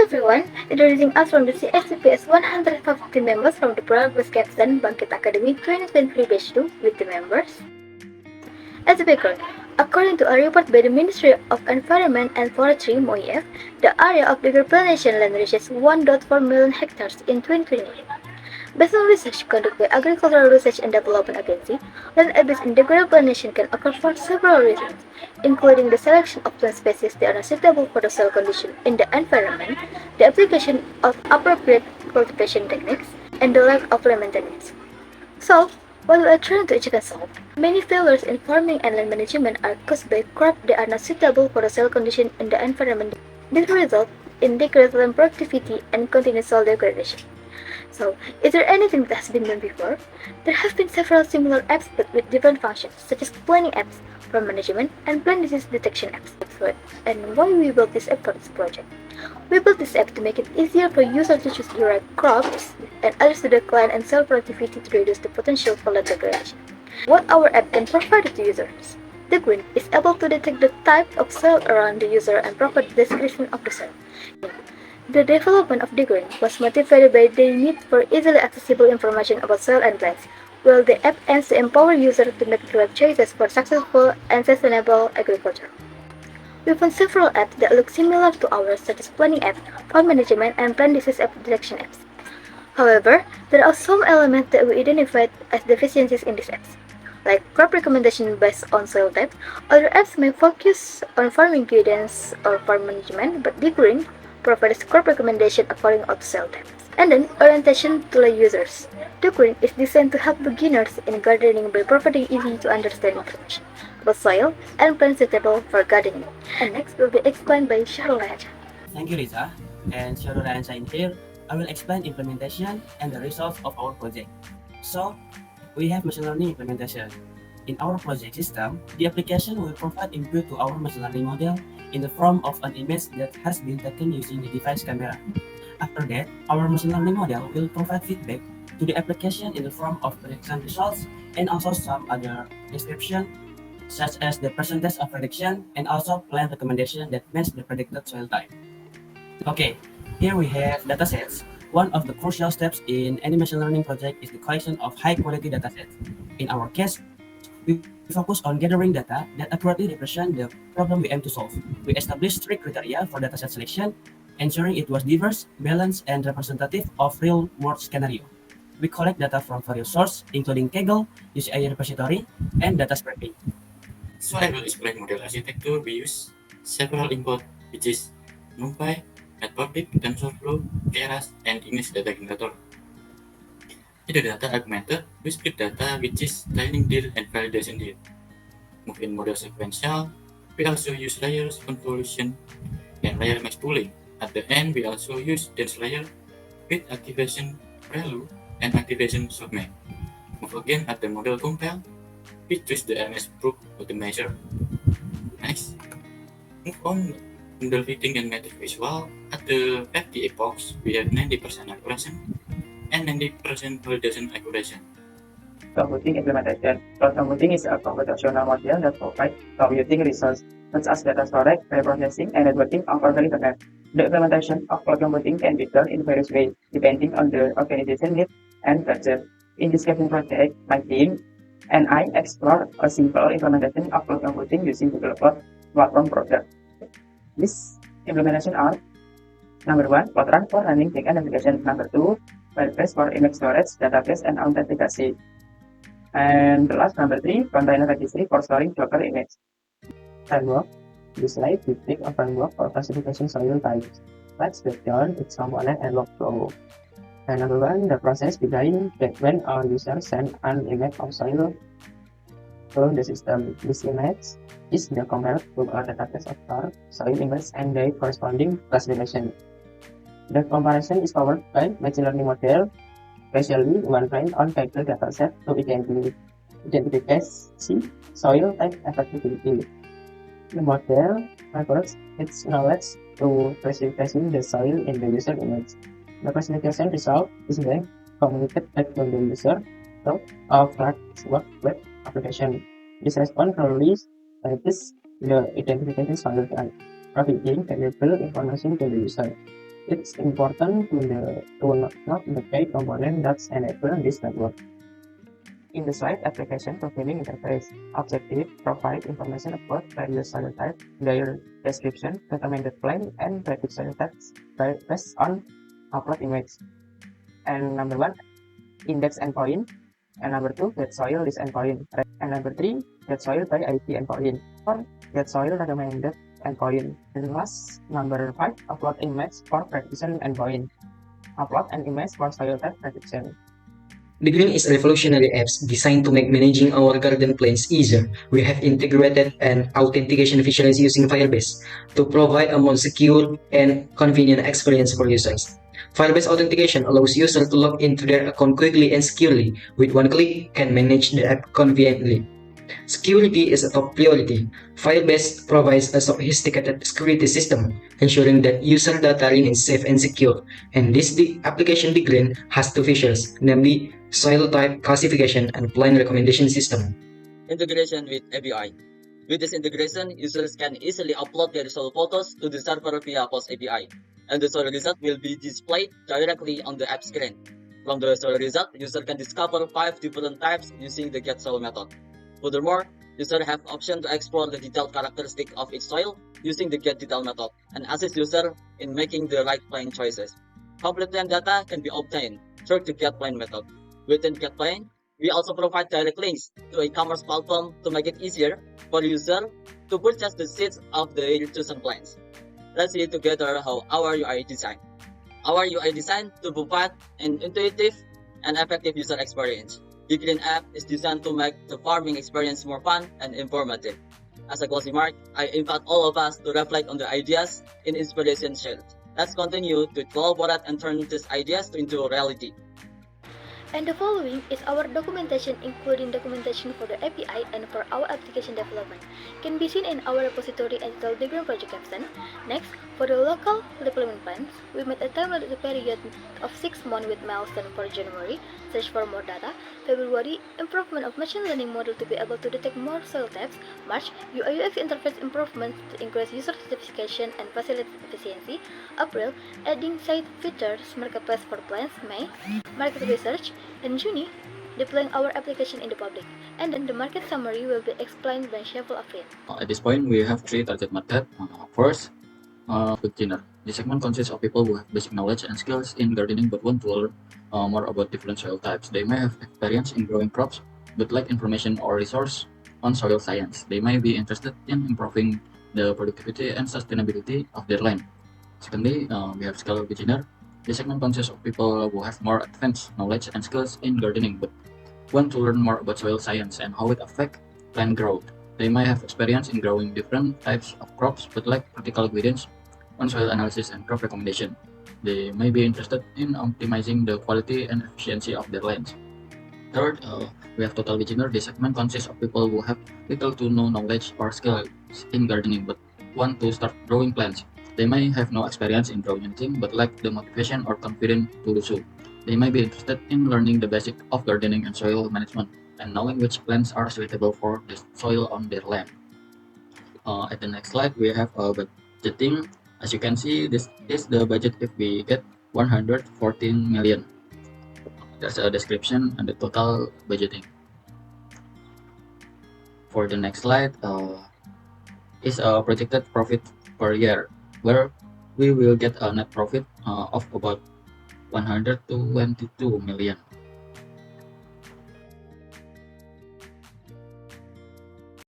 everyone, introducing us from the CSCPS 150 members from the Progress Captain Bangkit Academy 2023 Batch 2 with the members. As a background, according to a report by the Ministry of Environment and Forestry (MOIF), the area of degradation land reaches 1.4 million hectares in 2028. Based on research conducted by Agricultural Research and Development Agency, land abuse in degradation can occur for several reasons, including the selection of plant species that are suitable for the soil condition in the environment, the application of appropriate cultivation techniques, and the lack of land maintenance. So, while we are trying to achieve a solve, many failures in farming and land management are caused by crops that are not suitable for the soil condition in the environment. This results in decreased land productivity and continued soil degradation. So, is there anything that has been done before? There have been several similar apps but with different functions, such as planning apps, farm management, and plant disease detection apps. And why we built this app for this project? We built this app to make it easier for users to choose the right crops and others to decline and soil productivity to reduce the potential for land degradation. What our app can provide to users? The Green is able to detect the type of soil around the user and provide the description of the soil. The development of Green was motivated by the need for easily accessible information about soil and plants, while the app aims to empower users to make the right choices for successful and sustainable agriculture. We found several apps that look similar to ours, such as planning app, farm management, and plant disease app detection apps. However, there are some elements that we identified as deficiencies in these apps, like crop recommendation based on soil type. Other apps may focus on farming guidance or farm management, but Green provides crop recommendation according to soil types. And then, orientation to the users. The Green is designed to help beginners in gardening by providing easy to understand information about soil and plants suitable for gardening. And next will be explained by Shahrul Raja. Thank you, Riza. And Shahrul Raja in here. I will explain implementation and the results of our project. So, we have machine learning implementation. In our project system, the application will provide input to our machine learning model in the form of an image that has been taken using the device camera. After that, our machine learning model will provide feedback to the application in the form of prediction results and also some other description such as the percentage of prediction and also plant recommendation that match the predicted soil type. Okay, here we have datasets. One of the crucial steps in any machine learning project is the collection of high quality datasets. In our case, we focus on gathering data that accurately represent the problem we aim to solve. We established strict criteria for dataset selection, ensuring it was diverse, balanced, and representative of real-world scenario. We collect data from various sources, including Kaggle, UCI repository, and data scraping. So I will explain model architecture. We use several input, which is NumPy, Matplotlib, TensorFlow, Keras, and Image Data Generator. In the data augmented, we split data, which is training deal and validation deal. Moving model sequential, we also use layers convolution and layer mesh pooling. At the end, we also use dense layer with activation prelude and activation submit. Move again at the model compile, we choose the MS proof of the measure. Next, move on model fitting and metric visual. At the 50 epochs, we have 90% accuracy and 90% validation accuracy. Computing implementation. Cloud computing is a computational model that provides computing resources such as data storage, preprocessing, and networking over the internet. The implementation of cloud computing can be done in various ways, depending on the organization needs and budget. In this Captain project, my team and I explore a simple implementation of cloud computing using Google Cloud Platform product. This implementation are: number 1, Cloud Run for running backend application. Number 2, Firebase for image storage, database, and authentication. And the last, number 3, Container Registry for storing Docker image. Framework. This slide depicts a framework for classification soil types. Let's break down its component and workflow. And number 1, the process begins when our user sends an image of soil to the system. This image is then compared to a database of our soil image and their corresponding classification. The comparison is powered by machine learning model, especially one trained on Kaggle dataset to identify soil type effectively. The model records its knowledge to classifying the soil in the user image. The classification result is then communicated back to the user through a Flask web application. This response probably is the identification soil type, providing valuable information to the user. It's important to note the key component that's enable this network. In the slide application profiling interface, objective provide information about various soil type, their description, recommended plan, and predict soil types based on upload image. And number 1, index endpoint. And number 2, get soil is endpoint. And number 3, get soil by ID endpoint. Or get soil recommended endpoint. And last, number 5, upload image for prediction endpoint. Upload an image for soil type prediction. Degreen is a revolutionary app designed to make managing our garden plants easier. We have integrated an authentication features using Firebase to provide a more secure and convenient experience for users. Firebase authentication allows users to log into their account quickly and securely. With one click, can manage the app conveniently. Security is a top priority. Firebase provides a sophisticated security system, ensuring that user data remains safe and secure. And this application Degreen has two features, namely soil type classification and plant recommendation system. Integration with API. With this integration, users can easily upload their soil photos to the server via Post API, and the soil result will be displayed directly on the app screen. From the soil result, user can discover 5 different types using the get soil method. Furthermore, users have option to explore the detailed characteristic of each soil using the get detail method and assist user in making the right plant choices. Complete plant data can be obtained through the get plant method. Within get plant, we also provide direct links to a e-commerce platform to make it easier for user to purchase the seeds of the chosen plants. Let's see together how our UI design. Our UI design to provide an intuitive and effective user experience. The Green app is designed to make the farming experience more fun and informative. As a closing remark, I invite all of us to reflect on the ideas in inspiration shared. Let's continue to collaborate and turn these ideas into reality. And the following is our documentation, including documentation for the API and for our application development, can be seen in our repository entitled Degreen Project Caption. Next, for the local development plans, we made a timeline period of 6 months with milestone for January, search for more data, February, improvement of machine learning model to be able to detect more soil types, March, UI UX interface improvements to increase user satisfaction and facilitate efficiency, April, adding site features, marketplace for plants, May, market research, in June, deploying our application in the public, and then the market summary will be explained by Sheffield Afrin. At this point, we have 3 target market. First, beginner. This segment consists of people who have basic knowledge and skills in gardening but want to learn more about different soil types. They may have experience in growing crops but lack information or resource on soil science. They may be interested in improving the productivity and sustainability of their land. Secondly, we have skill beginner. This segment consists of people who have more advanced knowledge and skills in gardening but want to learn more about soil science and how it affects plant growth. They may have experience in growing different types of crops but lack practical guidance on soil analysis and crop recommendation. They may be interested in optimizing the quality and efficiency of their lands. Third, we have total beginner. This segment consists of people who have little to no knowledge or skills in gardening but want to start growing plants. They may have no experience in growing anything but lack the motivation or confidence to do so. They may be interested in learning the basics of gardening and soil management and knowing which plants are suitable for the soil on their land. At the next slide, we have budgeting. As you can see, this is the budget if we get 114 million. There's a description and the total budgeting. For the next slide, is a projected profit per year, where we will get a net profit of about 122 million.